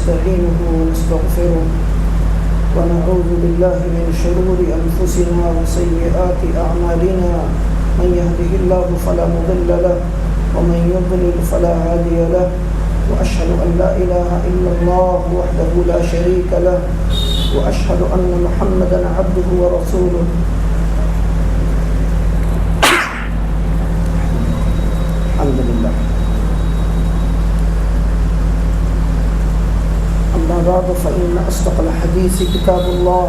ونستعينه ونستغفره ونعوذ بالله من شرور أنفسنا وسيئات أعمالنا من يهده الله فلا مضل له ومن يضلل فلا هادي له وأشهد أن لا إله إلا الله وحده لا شريك له وأشهد أن محمدا عبده ورسوله الحمد لله. أما بعد فإن أصدق الحديث كتاب الله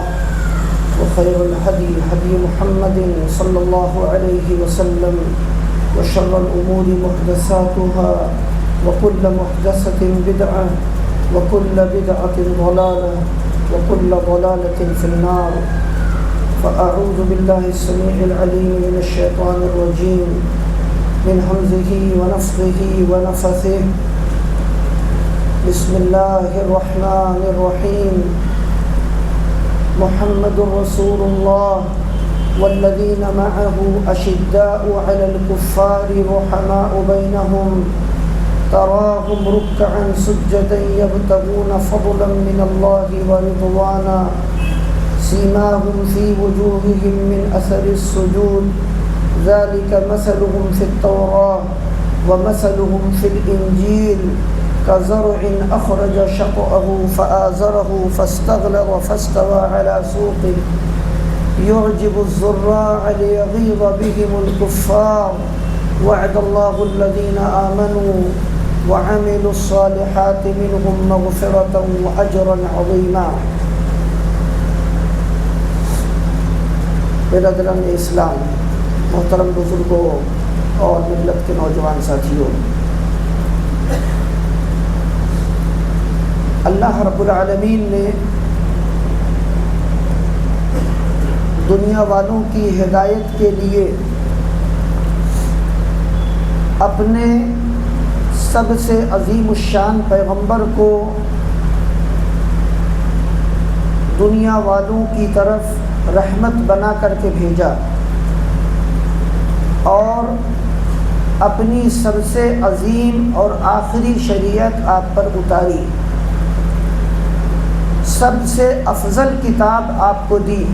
وخير الهدي هدي محمد صلى الله عليه وسلم وشر الأمور محدثاتها وكل محدثة بدعة وكل بدعة ضلالة وكل ضلالة في النار. فأعوذ بالله السميع العليم من الشيطان الرجيم من همزه ونفخه ونفثه. بسم الله الرحمن الرحيم. محمد رسول الله والذين معه أشداء على الكفار رحماء بينهم تراهم ركعا سجدا يبتغون فضلا من الله ورضوانا سيماهم في وجوههم من أثر السجود ذلك مثلهم في التوراة ومثلهم في الإنجيل كزرع أخرج شطأه فآزره فاستغلظ فاستوى على سوقه يعجب الزراع ليغيظ بهم الكفار وعد الله الذين آمنوا وعملوا الصالحات منهم مغفرة وأجرا عظيما. برادران اسلام، محترم بزرگوں اور ملت کے نوجوان ساتھیوں، اللہ رب العالمین نے دنیا والوں کی ہدایت کے لیے اپنے سب سے عظیم الشان پیغمبر کو دنیا والوں کی طرف رحمت بنا کر کے بھیجا اور اپنی سب سے عظیم اور آخری شریعت آپ پر اتاری، سب سے افضل کتاب آپ کو دی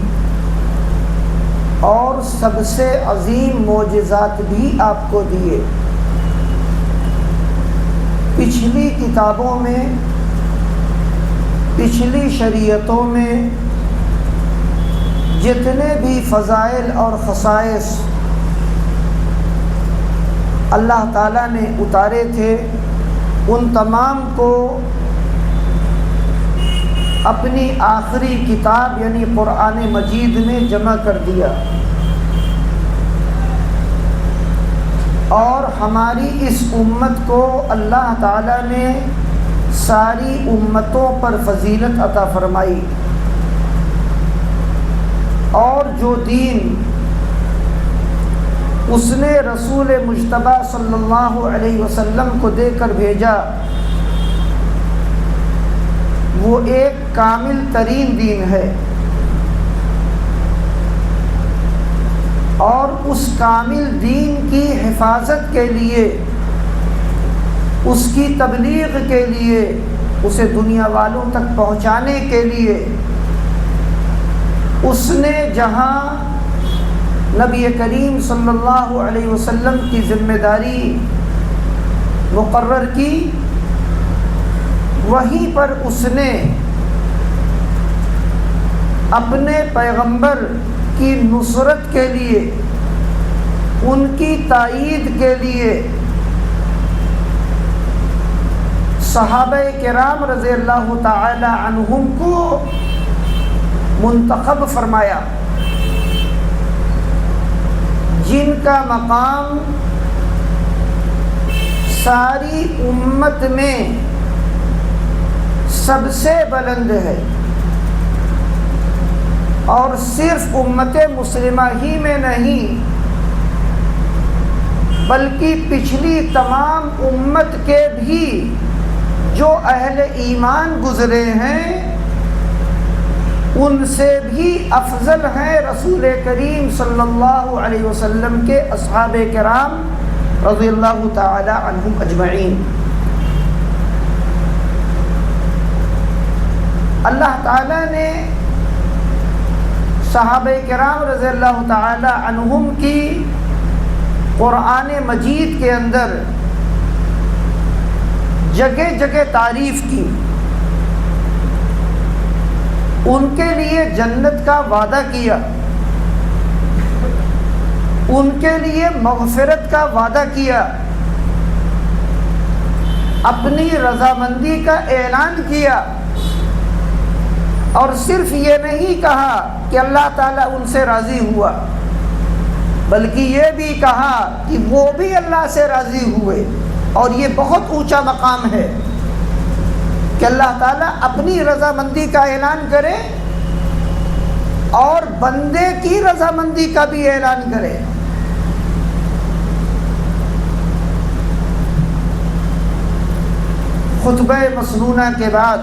اور سب سے عظیم معجزات بھی آپ کو دیے۔ پچھلی کتابوں میں، پچھلی شریعتوں میں جتنے بھی فضائل اور خصائص اللہ تعالیٰ نے اتارے تھے ان تمام کو اپنی آخری کتاب یعنی قرآن مجید میں جمع کر دیا، اور ہماری اس امت کو اللہ تعالیٰ نے ساری امتوں پر فضیلت عطا فرمائی، اور جو دین اس نے رسول مجتبی صلی اللہ علیہ وسلم کو دے کر بھیجا وہ ایک کامل ترین دین ہے، اور اس کامل دین کی حفاظت کے لیے، اس کی تبلیغ کے لیے، اسے دنیا والوں تک پہنچانے کے لیے اس نے جہاں نبی کریم صلی اللہ علیہ وسلم کی ذمہ داری مقرر کی، وہیں پر اس نے اپنے پیغمبر کی نصرت کے لیے، ان کی تائید کے لیے صحابہ کرام رضی اللہ تعالی عنہم کو منتخب فرمایا، جن کا مقام ساری امت میں سب سے بلند ہے، اور صرف امت مسلمہ ہی میں نہیں بلکہ پچھلی تمام امت کے بھی جو اہل ایمان گزرے ہیں ان سے بھی افضل ہیں رسول کریم صلی اللہ علیہ وسلم کے اصحاب کرام رضی اللہ تعالی عنہم اجمعین۔ اللہ تعالیٰ نے صحابہ کرام رضی اللہ تعالی عنہم کی قرآن مجید کے اندر جگہ جگہ تعریف کی، ان کے لیے جنت کا وعدہ کیا، ان کے لیے مغفرت کا وعدہ کیا، اپنی رضامندی کا اعلان کیا، اور صرف یہ نہیں کہا کہ اللہ تعالیٰ ان سے راضی ہوا، بلکہ یہ بھی کہا کہ وہ بھی اللہ سے راضی ہوئے۔ اور یہ بہت اونچا مقام ہے کہ اللہ تعالیٰ اپنی رضامندی کا اعلان کرے اور بندے کی رضامندی کا بھی اعلان کرے۔ خطبہ مسنونہ کے بعد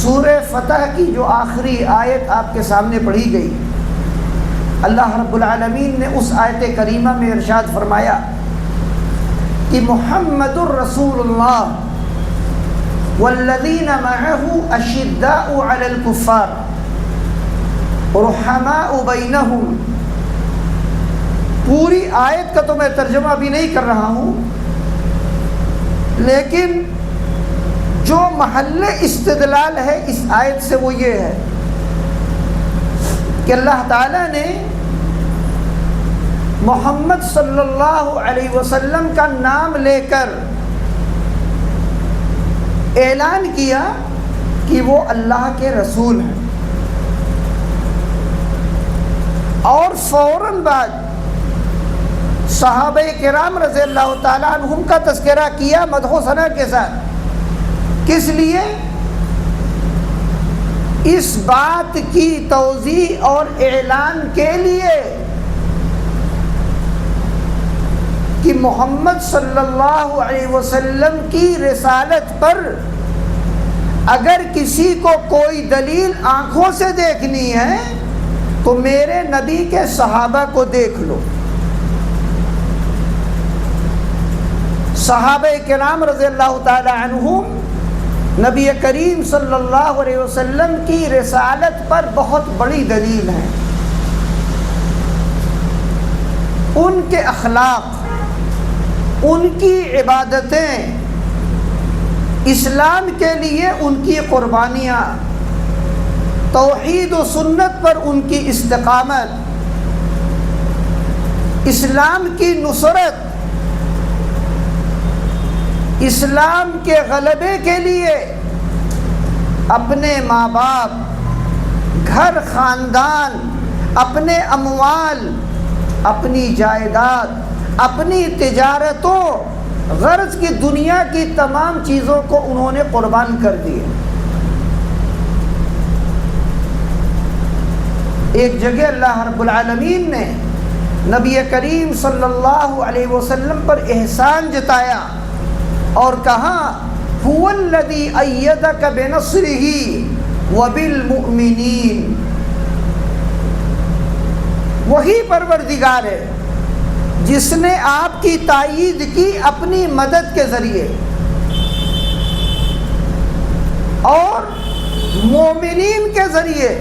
سورہ فتح کی جو آخری آیت آپ کے سامنے پڑھی گئی، اللہ رب العالمین نے اس آیت کریمہ میں ارشاد فرمایا کہ محمد الرسول اللہ والذین معه اشداء علی الکفار رحماء بینہم۔ پوری آیت کا تو میں ترجمہ بھی نہیں کر رہا ہوں، لیکن جو محل استدلال ہے اس آیت سے وہ یہ ہے کہ اللہ تعالیٰ نے محمد صلی اللہ علیہ وسلم کا نام لے کر اعلان کیا کہ وہ اللہ کے رسول ہیں، اور فوراً بعد صحابہ کرام رضی اللہ تعالیٰ عنہم کا تذکرہ کیا مدح و ثنا کے ساتھ۔ کس لیے؟ اس بات کی توضیح اور اعلان کے لیے کہ محمد صلی اللہ علیہ وسلم کی رسالت پر اگر کسی کو کوئی دلیل آنکھوں سے دیکھنی ہے تو میرے نبی کے صحابہ کو دیکھ لو۔ صحابہ کرام رضی اللہ تعالی عنہم نبی کریم صلی اللہ علیہ وسلم کی رسالت پر بہت بڑی دلیل ہے۔ ان کے اخلاق، ان کی عبادتیں، اسلام کے لیے ان کی قربانیاں، توحید و سنت پر ان کی استقامت، اسلام کی نصرت، اسلام کے غلبے کے لیے اپنے ماں باپ، گھر خاندان، اپنے اموال، اپنی جائیداد، اپنی تجارتوں، غرض کی دنیا کی تمام چیزوں کو انہوں نے قربان کر دیے۔ ایک جگہ اللہ رب العالمین نے نبی کریم صلی اللہ علیہ وسلم پر احسان جتایا اور کہا هو الذی ایدک بنصرہ وبالمؤمنین۔ وہی پروردگار ہے جس نے آپ کی تائید کی اپنی مدد کے ذریعے، اور مومنین کے ذریعے۔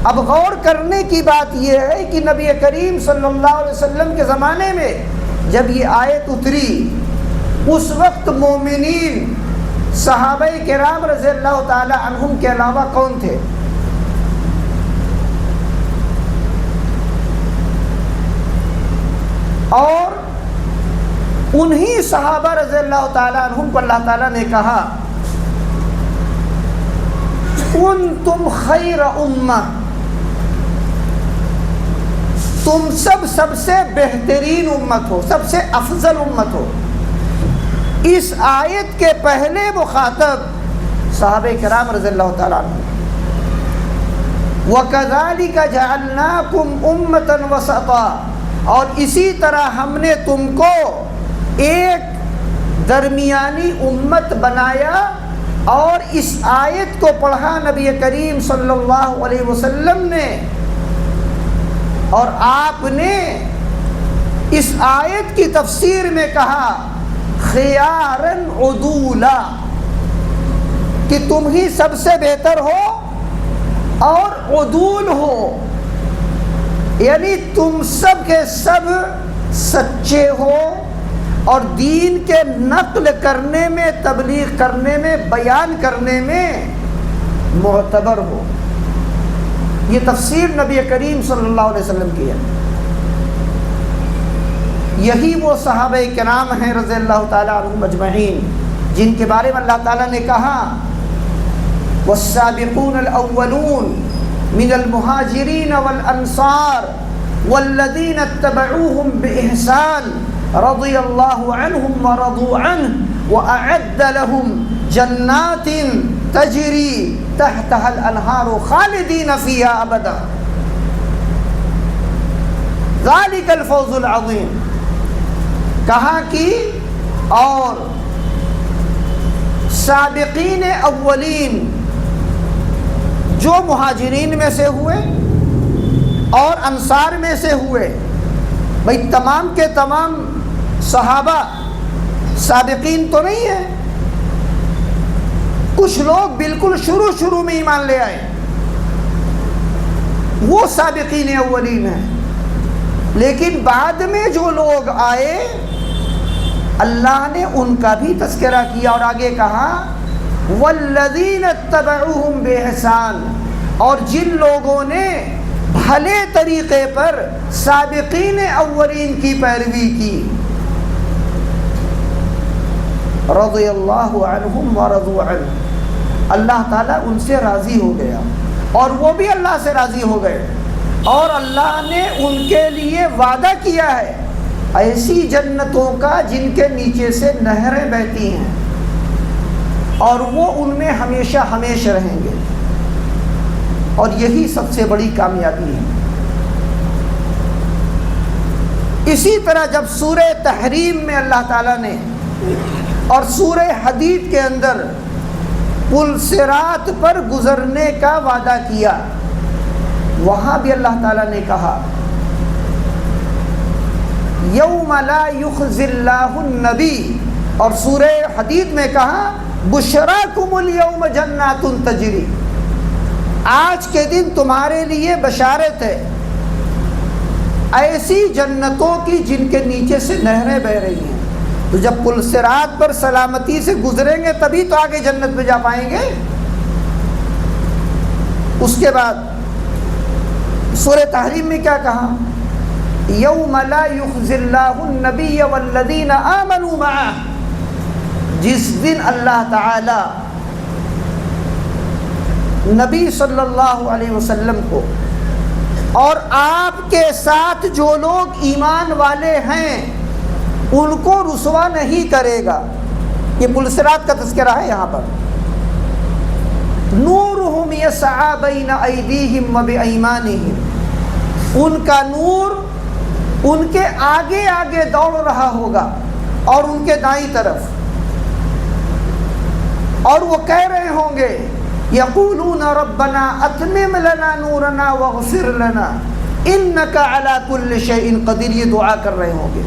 اب غور کرنے کی بات یہ ہے کہ نبی کریم صلی اللہ علیہ وسلم کے زمانے میں جب یہ آیت اتری، اس وقت مومنین صحابہ کرام رضی اللہ تعالی عنہم کے علاوہ کون تھے؟ اور انہی صحابہ رضی اللہ تعالی عنہم کو اللہ تعالیٰ نے کہا کنتم خیر امہ، تم سب سے بہترین امت ہو، سب سے افضل امت ہو۔ اس آیت کے پہلے مخاطب صحابہ کرام رضی اللہ تعالیٰ عنہ۔ وَكَذَلِكَ جَعَلْنَاكُمْ أُمَّةً وَسَطًا، اور اسی طرح ہم نے تم کو ایک درمیانی امت بنایا۔ اور اس آیت کو پڑھا نبی کریم صلی اللہ علیہ وسلم نے، اور آپ نے اس آیت کی تفسیر میں کہا خیاراً عدولا، کہ تم ہی سب سے بہتر ہو اور عدول ہو، یعنی تم سب کے سب سچے ہو اور دین کے نقل کرنے میں، تبلیغ کرنے میں، بیان کرنے میں معتبر ہو۔ یہ تفسیر نبی کریم صلی اللہ علیہ وسلم کی ہے۔ یہی وہ صحابہ کرام ہیں رضی اللہ تعالیٰ عنہم اجمعین جن کے بارے میں اللہ تعالیٰ نے کہا والسابقون الاولون من المہاجرین والانصار والذین اتبعوهم بإحسان رضی اللہ عنہم ورضوا عنہ وأعد لهم جنات تجری تحتها الانہار خالدین فیہا ابدا ذالک الفوز العظیم۔ کہا کہ اور سابقین اولین جو مہاجرین میں سے ہوئے اور انصار میں سے ہوئے، بھئی تمام کے تمام صحابہ سابقین تو نہیں ہیں، کچھ لوگ بالکل شروع میں ایمان لے آئے، وہ سابقین اولین ہیں، لیکن بعد میں جو لوگ آئے اللہ نے ان کا بھی تذکرہ کیا اور آگے کہا والذین اتبعوہم بإحسان، اور جن لوگوں نے بھلے طریقے پر سابقین اولین کی پیروی کی، رضی اللہ عنہم ورضوا عنہ، اللہ تعالیٰ ان سے راضی ہو گیا اور وہ بھی اللہ سے راضی ہو گئے، اور اللہ نے ان کے لیے وعدہ کیا ہے ایسی جنتوں کا جن کے نیچے سے نہریں بہتی ہیں اور وہ ان میں ہمیشہ ہمیشہ رہیں گے، اور یہی سب سے بڑی کامیابی ہے۔ اسی طرح جب سورہ تحریم میں اللہ تعالیٰ نے اور سورہ حدید کے اندر پل صراط پر گزرنے کا وعدہ کیا، وہاں بھی اللہ تعالیٰ نے کہا یوم لا یخزی اللہ النبی، اور سورہ حدید میں کہا بشراکم الیوم جنات تجری، آج کے دن تمہارے لیے بشارت ہے ایسی جنتوں کی جن کے نیچے سے نہریں بہ رہی ہیں۔ تو جب پل صراط پر سلامتی سے گزریں گے تبھی تو آگے جنت میں جا پائیں گے۔ اس کے بعد سورہ تحریم میں کیا کہا یوم لا یخزی اللہ النبی والذین آمنوا معہ، جس دن اللہ تعالی نبی صلی اللہ علیہ وسلم کو اور آپ کے ساتھ جو لوگ ایمان والے ہیں ان کو رسوا نہیں کرے گا۔ یہ پل صراط کا تذکرہ ہے یہاں پر۔ نورہم یسعی بین ایدیہم وبایمانہم، ان کا نور ان کے آگے آگے دوڑ رہا ہوگا اور ان کے دائیں طرف، اور وہ کہہ رہے ہوں گے یقولون ربنا اتمم لنا نورنا واغفر لنا انک علی کل شیء قدیر، یہ دعا کر رہے ہوں گے۔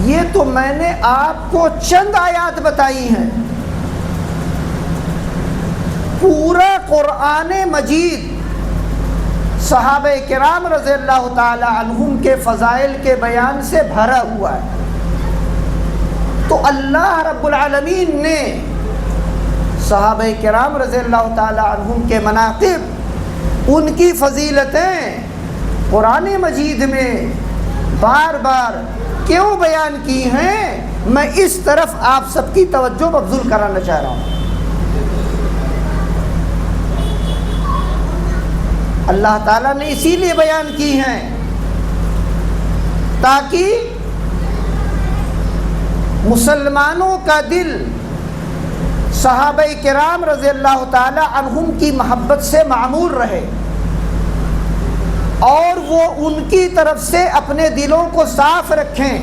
یہ تو میں نے آپ کو چند آیات بتائی ہیں، پورا قرآن مجید صحابہ کرام رضی اللہ تعالی عنہم کے فضائل کے بیان سے بھرا ہوا ہے۔ تو اللہ رب العالمین نے صحابہ کرام رضی اللہ تعالی عنہم کے مناقب، ان کی فضیلتیں قرآن مجید میں بار بار کیوں بیان کی ہیں، میں اس طرف آپ سب کی توجہ مبذول کرانا چاہ رہا ہوں۔ اللہ تعالیٰ نے اسی لیے بیان کی ہیں تاکہ مسلمانوں کا دل صحابہ کرام رضی اللہ تعالی عنہم کی محبت سے معمور رہے اور وہ ان کی طرف سے اپنے دلوں کو صاف رکھیں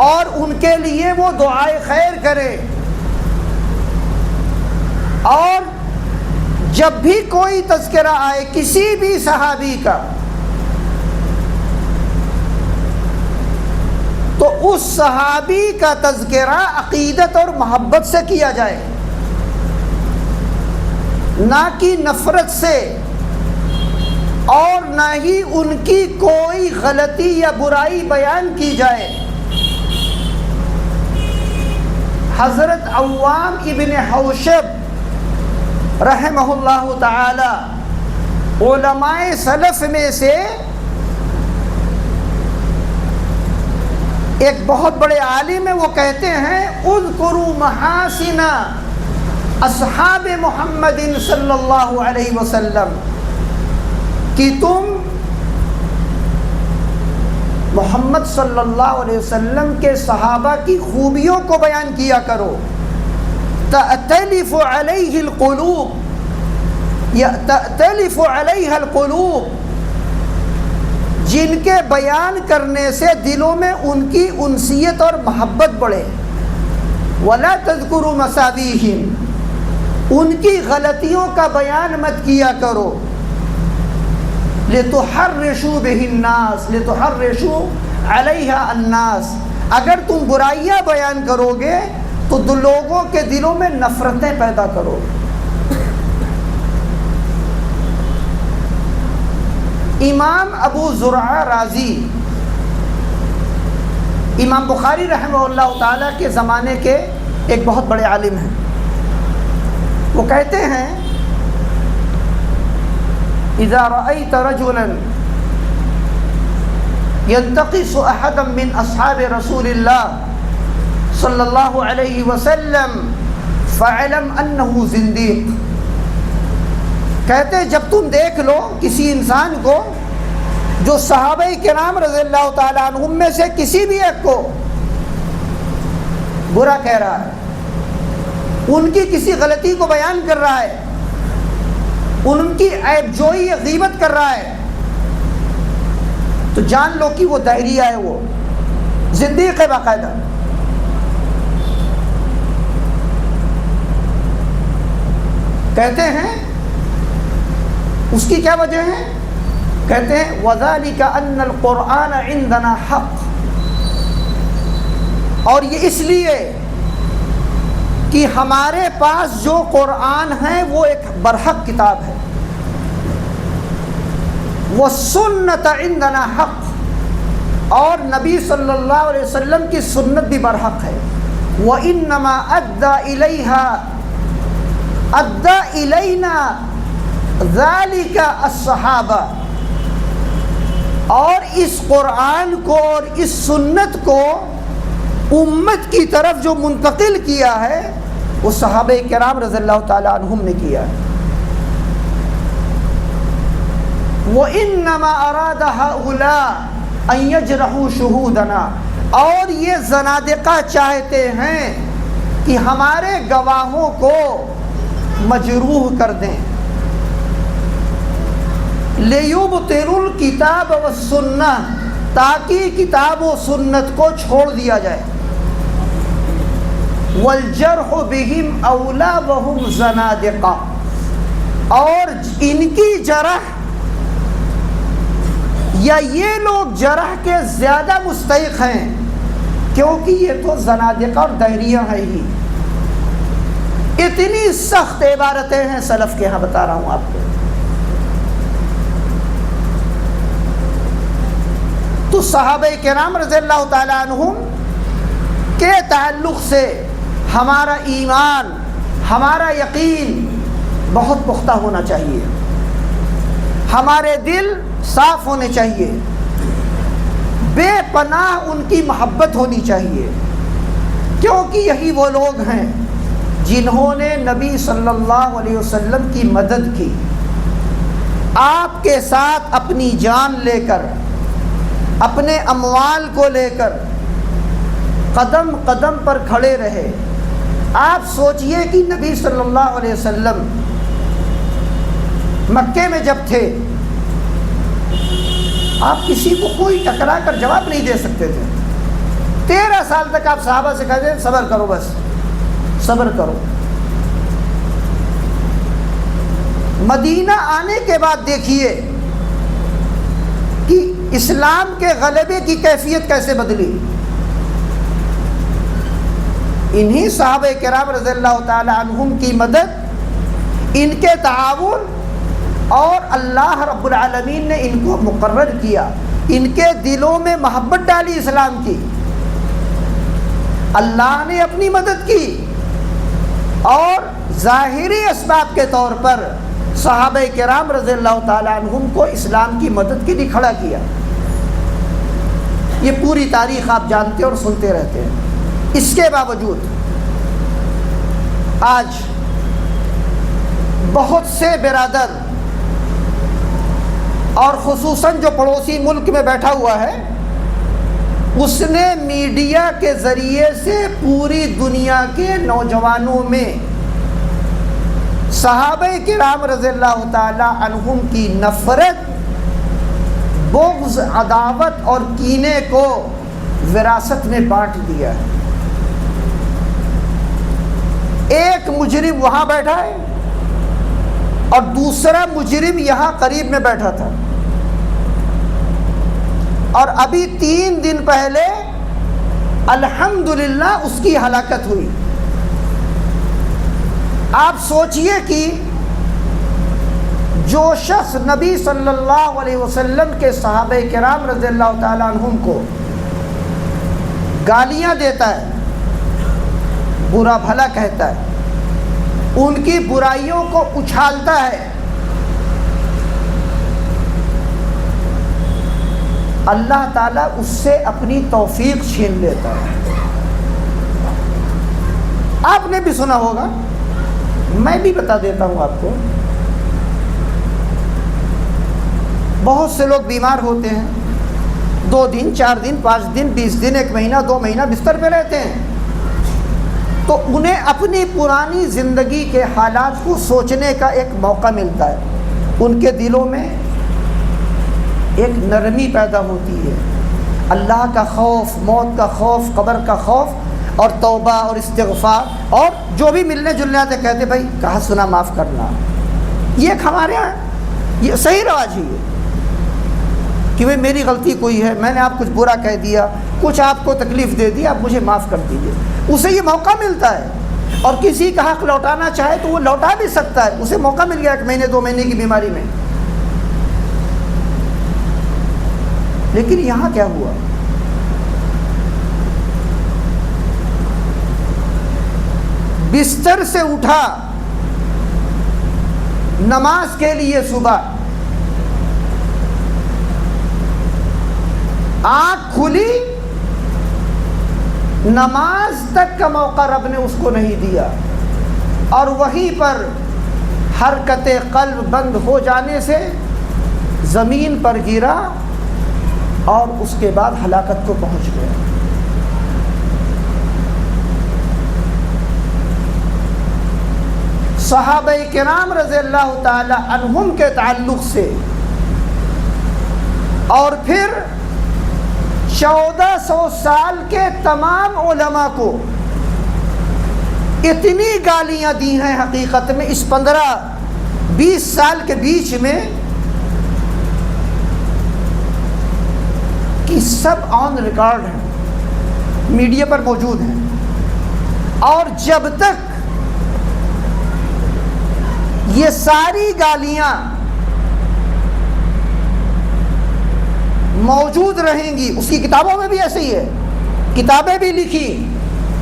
اور ان کے لیے وہ دعائے خیر کریں، اور جب بھی کوئی تذکرہ آئے کسی بھی صحابی کا تو اس صحابی کا تذکرہ عقیدت اور محبت سے کیا جائے، نہ کہ نفرت سے، اور نہ ہی ان کی کوئی غلطی یا برائی بیان کی جائے۔ حضرت عوام ابن حوشب رحمہ اللہ تعالی علماء سلف میں سے ایک بہت بڑے عالم ہیں، وہ کہتے ہیں اذکروا محاسن اصحاب محمد صلی اللہ علیہ وسلم، کہ تم محمد صلی اللہ علیہ وسلم کے صحابہ کی خوبیوں کو بیان کیا کرو۔ تأتلف علیہ القلوب، یا تأتلف علیہ القلوب، جن کے بیان کرنے سے دلوں میں ان کی انسیت اور محبت بڑھے۔ ولا تذکروا مساویہم، ان کی غلطیوں کا بیان مت کیا کرو۔ لتحرشوا بہ الناس، لتحرشوا علیہا الناس، اگر تم برائیاں بیان کرو گے تو لوگوں کے دلوں میں نفرتیں پیدا کرو۔ امام ابو زرعہ رازی، امام بخاری رحمہ اللہ تعالیٰ کے زمانے کے ایک بہت بڑے عالم ہیں، وہ کہتے ہیں اذا رأيت رجلا ينتقص احدا من اصحاب رسول الله صلی اللہ علیہ وسلم فاعلم انه زندیق، کہتے ہیں جب تم دیکھ لو کسی انسان کو جو صحابہ کرام رضی اللہ تعالیٰ عنہم میں سے کسی بھی ایک کو برا کہہ رہا ہے، ان کی کسی غلطی کو بیان کر رہا ہے، ان کی عیب جوئی یا غیبت کر رہا ہے، تو جان لو کہ وہ داہریہ ہے، وہ زندیق ہے باقاعدہ۔ کہتے ہیں اس کی کیا وجہ ہے؟ کہتے ہیں وَذَلِكَ أَنَّ الْقُرْآنَ عِنْدَنَا حَقٌّ، اور یہ اس لیے کہ ہمارے پاس جو قرآن ہے وہ ایک برحق کتاب ہے، وَالسُّنَّةَ عِنْدَنَا حَقٌّ، اور نبی صلی اللہ علیہ وسلم کی سنت بھی برحق ہے، وَإِنَّمَا أَدَّى إِلَيْنَا ذَلِكَ الصحابہ، اور اس قرآن کو اور اس سنت کو امت کی طرف جو منتقل کیا ہے وہ صحابہ کرام رضی اللہ تعالیٰ عنہم نے کیا ہے۔ وَإِنَّمَا أَرَادَ هَؤُلَاء أَن يَجْرَحُوا شُهُودَنَا، اور یہ زنادقہ چاہتے ہیں کہ ہمارے گواہوں کو مجروح کر دیں، لِيُبْطِلُوا الْكِتَابَ وَالسُّنَّةَ، تاکہ کتاب و سنت کو چھوڑ دیا جائے، وَالْجَرْحُ بِهِمْ أَوْلَى وَهُمْ زَنَادِقَةٌ، اور ان کی جرح یا یہ لوگ جرح کے زیادہ مستحق ہیں، کیونکہ یہ تو زنادقہ اور دہریہ ہیں ہی۔ اتنی سخت عبارتیں ہیں سلف کے، ہاں بتا رہا ہوں آپ کو۔ تو صحابہ کرام رضی اللہ تعالیٰ عنہم کے تعلق سے ہمارا ایمان، ہمارا یقین بہت پختہ ہونا چاہیے، ہمارے دل صاف ہونے چاہیے، بے پناہ ان کی محبت ہونی چاہیے، کیونکہ یہی وہ لوگ ہیں جنہوں نے نبی صلی اللہ علیہ وسلم کی مدد کی، آپ کے ساتھ اپنی جان لے کر، اپنے اموال کو لے کر قدم قدم پر کھڑے رہے۔ آپ سوچئے کہ نبی صلی اللہ علیہ وسلم مکے میں جب تھے، آپ کسی کو کوئی ٹکرا کر جواب نہیں دے سکتے تھے۔ 13 سال تک آپ صحابہ سے کہتے ہیں صبر کرو، بس صبر کرو۔ مدینہ آنے کے بعد دیکھیے کہ اسلام کے غلبے کی کیفیت کیسے بدلی۔ انہی صحابہ کرام رضی اللہ تعالی عنہم کی مدد، ان کے تعاون، اور اللہ رب العالمین نے ان کو مقرر کیا، ان کے دلوں میں محبت ڈالی اسلام کی، اللہ نے اپنی مدد کی، اور ظاہری اسباب کے طور پر صحابہ کرام رضی اللہ تعالی عنہم کو اسلام کی مدد کے لیے کھڑا کیا۔ یہ پوری تاریخ آپ جانتے اور سنتے رہتے ہیں۔ اس کے باوجود آج بہت سے برادر، اور خصوصاً جو پڑوسی ملک میں بیٹھا ہوا ہے، اس نے میڈیا کے ذریعے سے پوری دنیا کے نوجوانوں میں صحابہ کرام رضی اللہ تعالی عنہم کی نفرت، بغض، عداوت اور کینے کو وراثت میں بانٹ دیا ہے۔ ایک مجرم وہاں بیٹھا ہے اور دوسرا مجرم یہاں قریب میں بیٹھا تھا، اور ابھی 3 دن پہلے الحمدللہ اس کی ہلاکت ہوئی۔ آپ سوچئے کہ جو شخص نبی صلی اللہ علیہ وسلم کے صحابہ کرام رضی اللہ تعالی عنہم کو گالیاں دیتا ہے، برا بھلا کہتا ہے، ان کی برائیوں کو اچھالتا ہے، اللہ تعالیٰ اس سے اپنی توفیق چھین لیتا ہے۔ آپ نے بھی سنا ہوگا، میں بھی بتا دیتا ہوں آپ کو، بہت سے لوگ بیمار ہوتے ہیں، 2 دن 4 دن 5 دن 20 دن 1 مہینہ 2 مہینہ بستر پہ رہتے ہیں، تو انہیں اپنی پرانی زندگی کے حالات کو سوچنے کا ایک موقع ملتا ہے، ان کے دلوں میں ایک نرمی پیدا ہوتی ہے، اللہ کا خوف، موت کا خوف، قبر کا خوف، اور توبہ اور استغفار، اور جو بھی ملنے جلنے آتے کہتے بھائی کہا سنا معاف کرنا۔ یہ ایک ہمارے ہاں یہ صحیح رواج ہی ہے کہ بھائی میری غلطی کوئی ہے، میں نے آپ کچھ برا کہہ دیا، کچھ آپ کو تکلیف دے دی، آپ مجھے معاف کر دیجیے۔ اسے یہ موقع ملتا ہے، اور کسی کا حق لوٹانا چاہے تو وہ لوٹا بھی سکتا ہے، اسے موقع مل گیا 1 مہینے 2 مہینے کی بیماری میں۔ لیکن یہاں کیا ہوا؟ بستر سے اٹھا نماز کے لیے صبح، آنکھ کھلی، نماز تک کا موقع رب نے اس کو نہیں دیا، اور وہیں پر حرکت قلب بند ہو جانے سے زمین پر گرا، اور اس کے بعد ہلاکت کو پہنچ گیا۔ صحابہ کرام رضی اللہ تعالی عنہم کے تعلق سے، اور پھر 1400 سال کے تمام علماء کو اتنی گالیاں دی ہیں حقیقت میں اس 15-20 سال کے بیچ میں، کہ سب آن ریکارڈ ہیں، میڈیا پر موجود ہیں، اور جب تک یہ ساری گالیاں موجود رہیں گی، اس کی کتابوں میں بھی ایسے ہی ہے، کتابیں بھی لکھی،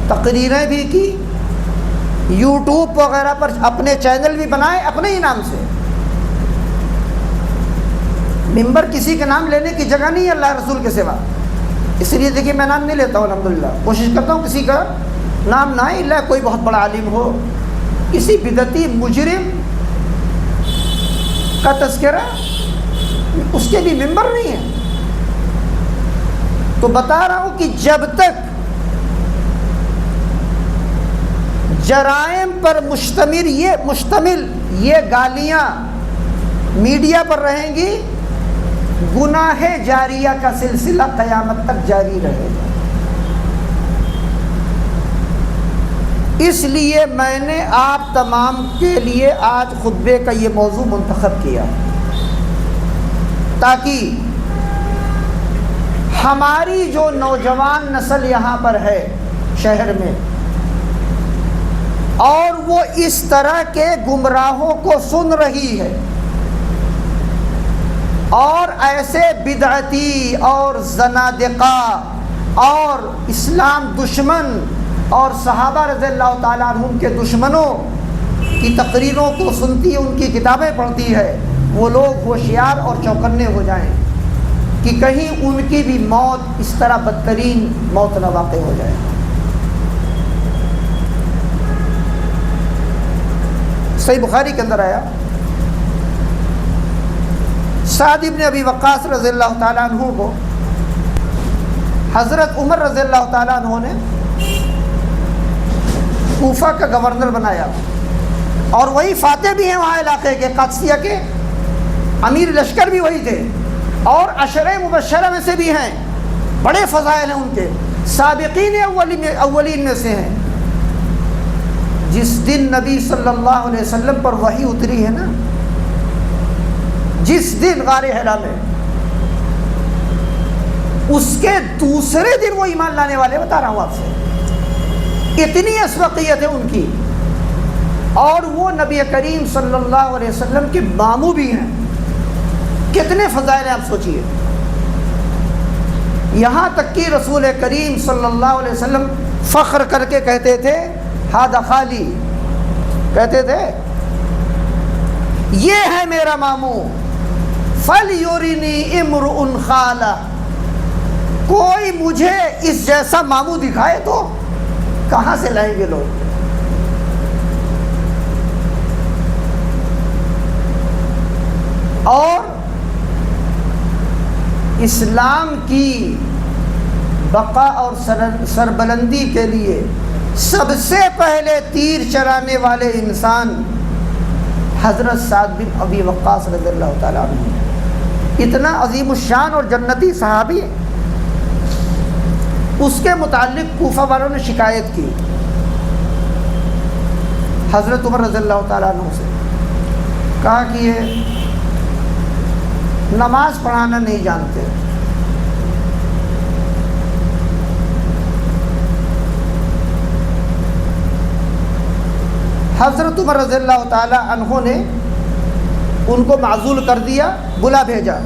تقریریں بھی کی، یوٹیوب وغیرہ پر اپنے چینل بھی بنائے اپنے ہی نام سے۔ ممبر کسی کا نام لینے کی جگہ نہیں ہے اللہ رسول کے سوا، اس لیے دیکھیے میں نام نہیں لیتا ہوں، الحمدللہ کوشش کرتا ہوں کسی کا نام نہ ہی لے، کوئی بہت بڑا عالم ہو، کسی بدعتی مجرم کا تذکرہ اس کے بھی ممبر نہیں ہے۔ تو بتا رہا ہوں کہ جب تک جرائم پر مشتمل یہ گالیاں میڈیا پر رہیں گی، گناہ جاریہ کا سلسلہ قیامت تک جاری رہے گا۔ اس لیے میں نے آپ تمام کے لیے آج خطبے کا یہ موضوع منتخب کیا، تاکہ ہماری جو نوجوان نسل یہاں پر ہے شہر میں، اور وہ اس طرح کے گمراہوں کو سن رہی ہے، اور ایسے بدعتی اور زنادقہ اور اسلام دشمن اور صحابہ رضی اللہ تعالیٰ عنہم کے دشمنوں کی تقریروں کو سنتی ہے، ان کی کتابیں پڑھتی ہے، وہ لوگ ہوشیار اور چوکنے ہو جائیں کہ کہیں ان کی بھی موت اس طرح بدترین موت نہ واقع ہو جائے۔ صحیح بخاری کے اندر آیا، سعد بن ابی وقاص رضی اللہ تعالیٰ عنہ کو حضرت عمر رضی اللہ تعالیٰ عنہ نے کوفہ کا گورنر بنایا، اور وہی فاتح بھی ہیں وہاں علاقے کے، قادسیہ کے امیر لشکر بھی وہی تھے، اور عشرہ مبشرہ میں سے بھی ہیں، بڑے فضائل ہیں ان کے، سابقین اولین میں سے ہیں۔ جس دن نبی صلی اللہ علیہ وسلم پر وحی اتری ہے نا، جس دن غار حرا میں، اس کے دوسرے دن وہ ایمان لانے والے، بتا رہا ہوں آپ سے، اتنی اسبقیت ہے ان کی، اور وہ نبی کریم صلی اللہ علیہ وسلم کے ماموں بھی ہیں، کتنے فضائل ہیں آپ سوچئے۔ یہاں تک کہ رسول کریم صلی اللہ علیہ وسلم فخر کر کے کہتے تھے ہذا خالی، کہتے تھے یہ ہے میرا ماموں، فَلْيُرِنِي اِمْرُؤٌ خَالَ، کوئی مجھے اس جیسا ماموں دکھائے تو کہاں سے لائیں گے لوگ۔ اور اسلام کی بقا اور سربلندی کے لیے سب سے پہلے تیر چلانے والے انسان حضرت سعد بن ابی وقاص رضی اللہ تعالیٰ عنہ، اتنا عظیم الشان اور جنتی صحابی، اس کے متعلق کوفہ والوں نے شکایت کی حضرت عمر رضی اللہ تعالیٰ عنہ سے، کہا کہ یہ نماز پڑھانا نہیں جانتے۔ حضرت عمر رضی اللہ تعالی عنہ نے ان کو معزول کر دیا، بلا بھیجا،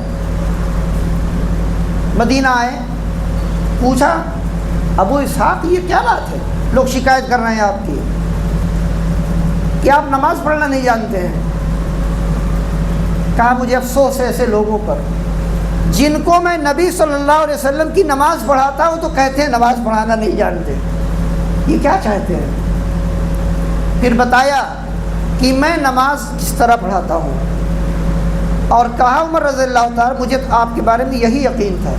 مدینہ آئے، پوچھا ابو اسحاق یہ کیا بات ہے، لوگ شکایت کر رہے ہیں آپ کی کہ آپ نماز پڑھنا نہیں جانتے ہیں۔ کہا مجھے افسوس ہے ایسے لوگوں پر جن کو میں نبی صلی اللہ علیہ وسلم کی نماز پڑھاتا ہوں تو کہتے ہیں نماز پڑھانا نہیں جانتے، یہ کیا چاہتے ہیں؟ پھر بتایا کہ میں نماز کس طرح پڑھاتا ہوں، اور کہا عمر رضی اللہ تعالیٰ مجھے آپ کے بارے میں یہی یقین تھا۔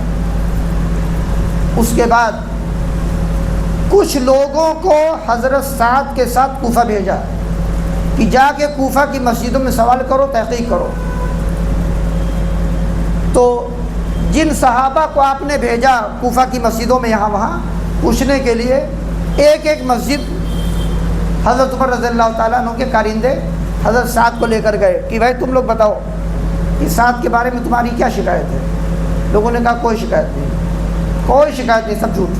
اس کے بعد کچھ لوگوں کو حضرت سعد کے ساتھ کوفہ بھیجا کہ جا کے کوفہ کی مسجدوں میں سوال کرو، تحقیق کرو۔ تو جن صحابہ کو آپ نے بھیجا کوفہ کی مسجدوں میں یہاں وہاں پوچھنے کے لیے، ایک ایک مسجد حضرت عمر رضی اللہ تعالیٰ عنہ کے کارندے حضرت سعد کو لے کر گئے کہ بھائی تم لوگ بتاؤ کہ سعد کے بارے میں تمہاری کیا شکایت ہے۔ لوگوں نے کہا کوئی شکایت نہیں، کوئی شکایت نہیں، سب جھوٹ۔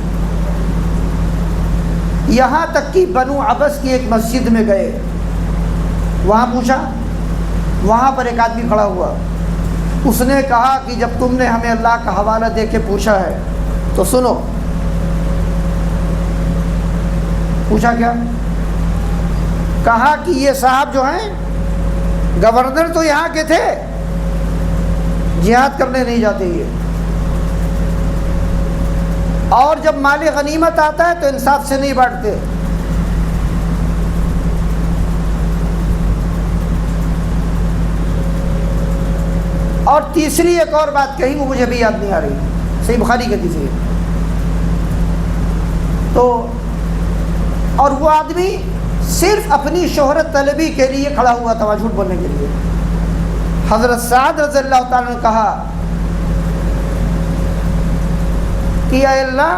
یہاں تک کہ بنو عبس کی ایک مسجد میں گئے، وہاں پوچھا، وہاں پر ایک آدمی کھڑا ہوا، اس نے کہا کہ جب تم نے ہمیں اللہ کا حوالہ دے کے پوچھا ہے تو سنو۔ پوچھا کیا؟ کہا کہ یہ صاحب جو ہیں گورنر تو یہاں کے تھے، جہاد کرنے نہیں جاتے یہ، اور جب مال غنیمت آتا ہے تو انصاف سے نہیں بانٹتے۔ اور تیسری ایک اور بات کہی، وہ مجھے بھی یاد نہیں آ رہی، صحیح بخاری کی تیسری۔ تو اور وہ آدمی صرف اپنی شہرت طلبی کے لیے کھڑا ہوا تھا، جھوٹ بولنے کے لیے۔ حضرت سعد رضی اللہ تعالیٰ نے کہا کہ اے اللہ،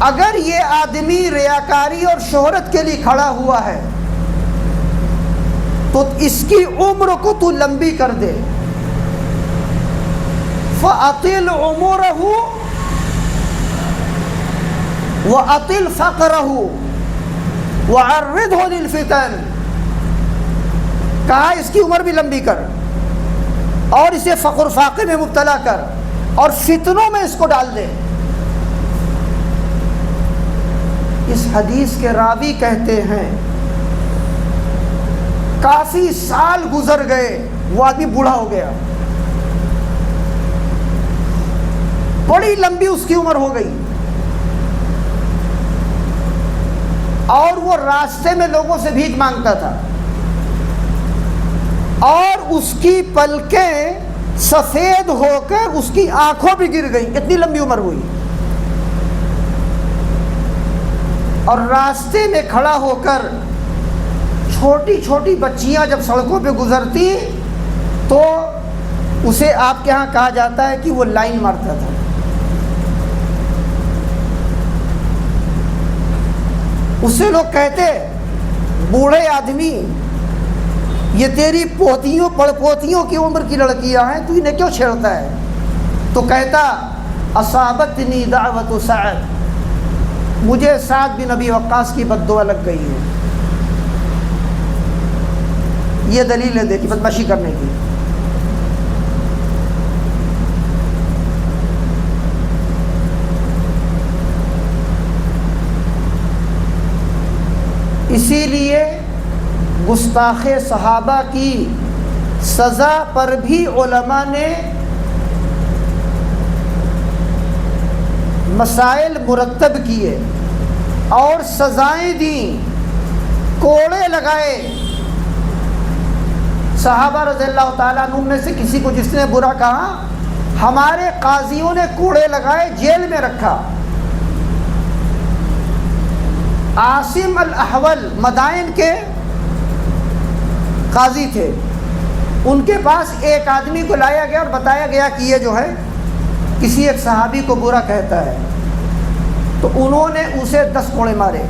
اگر یہ آدمی ریاکاری اور شہرت کے لیے کھڑا ہوا ہے تو اس کی عمر کو تو لمبی کر دے، فَأَطِلْ عُمُرَهُ وَأَطِلْ فَقْرَهُ، وَعَرِّضْهُ لِلْفِتَنِ، کہا اس کی عمر بھی لمبی کر اور اسے فقر فاقے میں مبتلا کر اور فتنوں میں اس کو ڈال دے۔ اس حدیث کے راوی کہتے ہیں کافی سال گزر گئے، وہ آدمی بوڑھا ہو گیا، بڑی لمبی اس کی عمر ہو گئی، اور وہ راستے میں لوگوں سے بھیک مانگتا تھا، اور اس کی پلکیں سفید ہو کر اس کی آنکھوں بھی گر گئیں، اتنی لمبی عمر ہوئی۔ اور راستے میں کھڑا ہو کر چھوٹی چھوٹی بچیاں جب سڑکوں پہ گزرتی تو اسے آپ کے ہاں کہا جاتا ہے کہ وہ لائن مارتا تھا۔ اسے لوگ کہتے بوڑھے آدمی یہ تیری پوتیوں پڑپوتیوں کی عمر کی لڑکیاں ہیں، تو انہیں کیوں چھیڑتا ہے؟ تو کہتا اصابتنی دعوت سعد، مجھے سعد بن ابی وقاص کی بد دعا لگ گئی ہے۔ یہ دلیل ہے دیکھی بدمعاشی کرنے کی۔ اسی لیے گستاخ صحابہ کی سزا پر بھی علماء نے مسائل مرتب کیے اور سزائیں دیں، کوڑے لگائے۔ صحابہ رضی اللہ تعالیٰ عنہ میں سے کسی کو جس نے برا کہا، ہمارے قاضیوں نے کوڑے لگائے، جیل میں رکھا۔ عاصم الاحول مدائن کے قاضی تھے، ان کے پاس ایک آدمی کو لایا گیا اور بتایا گیا کہ یہ جو ہے کسی ایک صحابی کو برا کہتا ہے، تو انہوں نے اسے 10 کوڑے مارے۔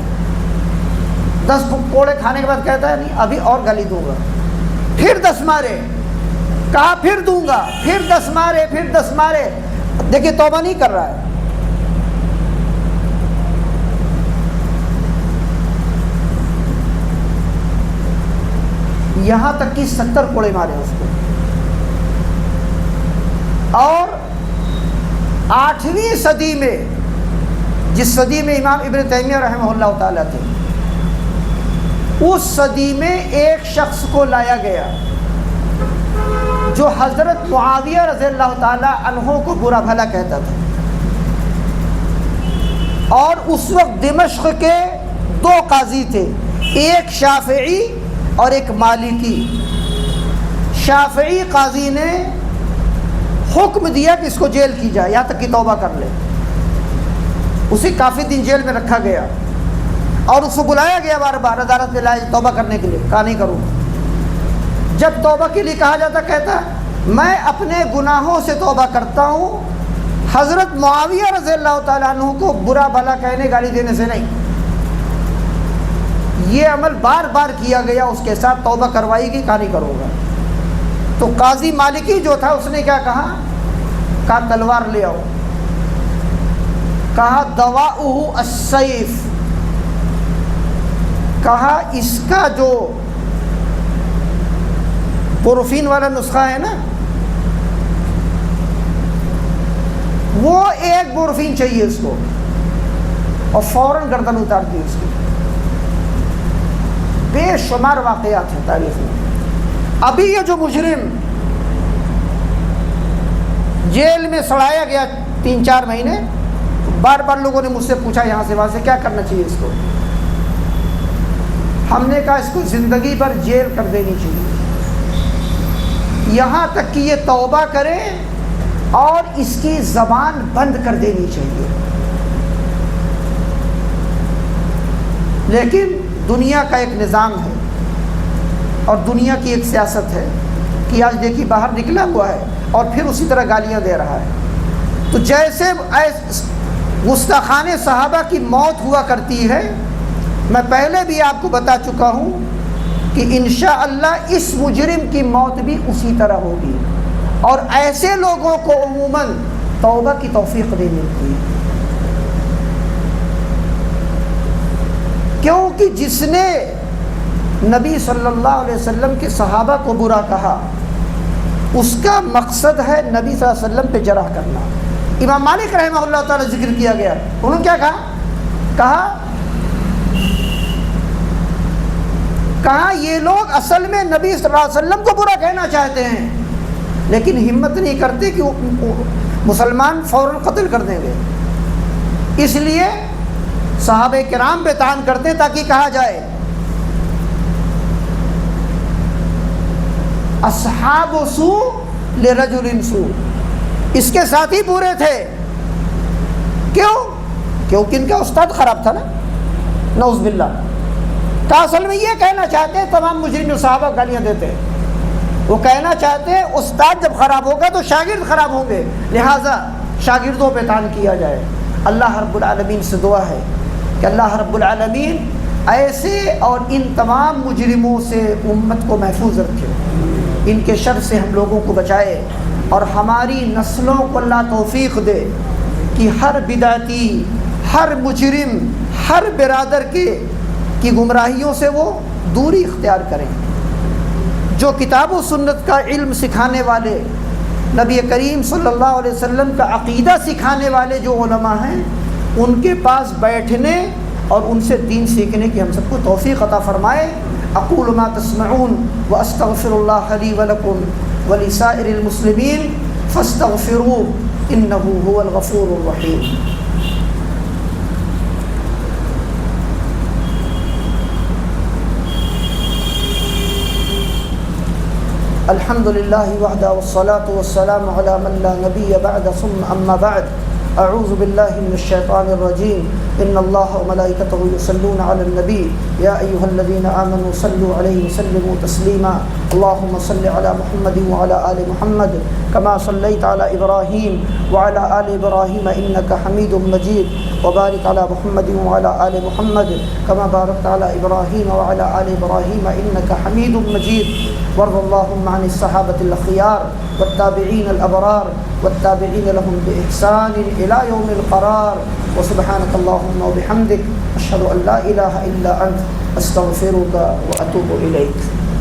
10 کوڑے کھانے کے بعد کہتا ہے نہیں ابھی اور گالی دوں گا، پھر 10 مارے، کہا پھر دوں گا، پھر 10 مارے، پھر 10 مارے۔ دیکھیے توبہ نہیں کر رہا ہے۔ یہاں تک کہ 70 کوڑے مارے اس کو۔ اور 8ویں صدی میں، جس صدی میں امام ابن تیمیہ رحمہ اللہ تعالیٰ تھے، اس صدی میں ایک شخص کو لایا گیا جو حضرت معاویہ رضی اللہ تعالیٰ عنہ کو برا بھلا کہتا تھا۔ اور اس وقت دمشق کے 2 قاضی تھے، ایک شافعی اور ایک مالکی۔ شافعی قاضی نے حکم دیا کہ اس کو جیل کی جائے یہاں تک کہ توبہ کر لے۔ اسے کافی دن جیل میں رکھا گیا اور اس کو بلایا گیا بار بار عدالت میں لائے توبہ کرنے کے لیے، کہا نہیں کروں۔ جب توبہ کے لیے کہا جاتا کہتا میں اپنے گناہوں سے توبہ کرتا ہوں، حضرت معاویہ رضی اللہ تعالیٰ عنہ کو برا بھلا کہنے گالی دینے سے نہیں۔ یہ عمل بار بار کیا گیا، اس کے ساتھ توبہ کروائی گئی، کہا نہیں کروں گا۔ تو قاضی مالکی جو تھا اس نے کیا کہا؟ کہا تلوار لے آؤ۔ کہا دواؤہ السیف، کہا اس کا جو بورفین والا نسخہ ہے نا، وہ ایک بورفین چاہیے اس کو، اور فوراً گردن اتار دی اس کی۔ بے شمار واقعات ہیں تاریخ میں۔ ابھی یہ جو مجرم جیل میں سڑایا گیا 3-4 مہینے، بار بار لوگوں نے مجھ سے پوچھا یہاں سے وہاں سے کیا کرنا چاہیے اس کو۔ ہم نے کہا اس کو زندگی بھر جیل کر دینی چاہیے، یہاں تک کہ یہ توبہ کرے اور اس کی زبان بند کر دینی چاہیے۔ لیکن دنیا کا ایک نظام ہے اور دنیا کی ایک سیاست ہے کہ آج دیکھیے باہر نکلا ہوا ہے اور پھر اسی طرح گالیاں دے رہا ہے۔ تو جیسے گستاخان صحابہ کی موت ہوا کرتی ہے، میں پہلے بھی آپ کو بتا چکا ہوں کہ انشاءاللہ اس مجرم کی موت بھی اسی طرح ہوگی، اور ایسے لوگوں کو عموماً توبہ کی توفیق نہیں ملتی۔ کیونکہ جس نے نبی صلی اللہ علیہ وسلم کے صحابہ کو برا کہا اس کا مقصد ہے نبی صلی اللہ علیہ وسلم پہ جرح کرنا۔ امام مالک رحمہ اللہ تعالی ذکر کیا گیا، انہوں نے کیا کہا یہ لوگ اصل میں نبی صلی اللہ علیہ وسلم کو برا کہنا چاہتے ہیں لیکن ہمت نہیں کرتے کہ مسلمان فوراً قتل کر دیں گے، اس لیے صحابہ کرام پہ طعن کرتے ہیں تاکہ کہا جائے اصحاب سوء لرجل سوء، اس کے ساتھی برے تھے۔ کیونکہ ان کا استاد خراب تھا نا، نعوذ باللہ۔ کا اصل میں یہ کہنا چاہتے ہیں تمام مجرم صحابہ گالیاں دیتے ہیں، وہ کہنا چاہتے ہیں استاد جب خراب ہوگا تو شاگرد خراب ہوں گے، لہٰذا شاگردوں پہ طعن کیا جائے۔ اللہ رب العالمین سے دعا ہے کہ اللہ رب العالمین ایسے اور ان تمام مجرموں سے امت کو محفوظ رکھے، ان کے شر سے ہم لوگوں کو بچائے، اور ہماری نسلوں کو اللہ توفیق دے کہ ہر بدعتی، ہر مجرم، ہر برادر کی گمراہیوں سے وہ دوری اختیار کریں۔ جو کتاب و سنت کا علم سکھانے والے، نبی کریم صلی اللہ علیہ وسلم کا عقیدہ سکھانے والے جو علماء ہیں، ان کے پاس بیٹھنے اور ان سے دین سیکھنے کی ہم سب کو توفیق عطا فرمائے۔ اقول ما تسمعون واستغفر اللہ لی ولکم ولسائر المسلمین فاستغفروه انه هو الغفور الرحیم۔ الحمد للہ وحدہ والصلاة والسلام علی من لا نبی بعد ثم اما بعد۔ اعوذ باللہ من الشیطان الرجیم۔ ان اللہ وملائکتہ یصلون علی النبی یا ایہا الذین آمنوا صلوا علیہ وسلموا تسلیما۔ اللہم صل علی محمد وعلی آل محمد کما صلیت علی ابراہیم وعلی آل ابراہیم انک حمید مجید، وبارک علی محمد وعلی آل محمد کما بارکت علی ابراہیم وعلی آل ابراہیم انک حمید مجید۔ وارض اللہم عن الصحابة الأخيار والتابعين الأبرار والتابعين لهم بإحسان إلى يوم القرار، وسبحانك اللهم وبحمدك أشهد أن لا إله إلا أنت أستغفرك وأتوب إليك۔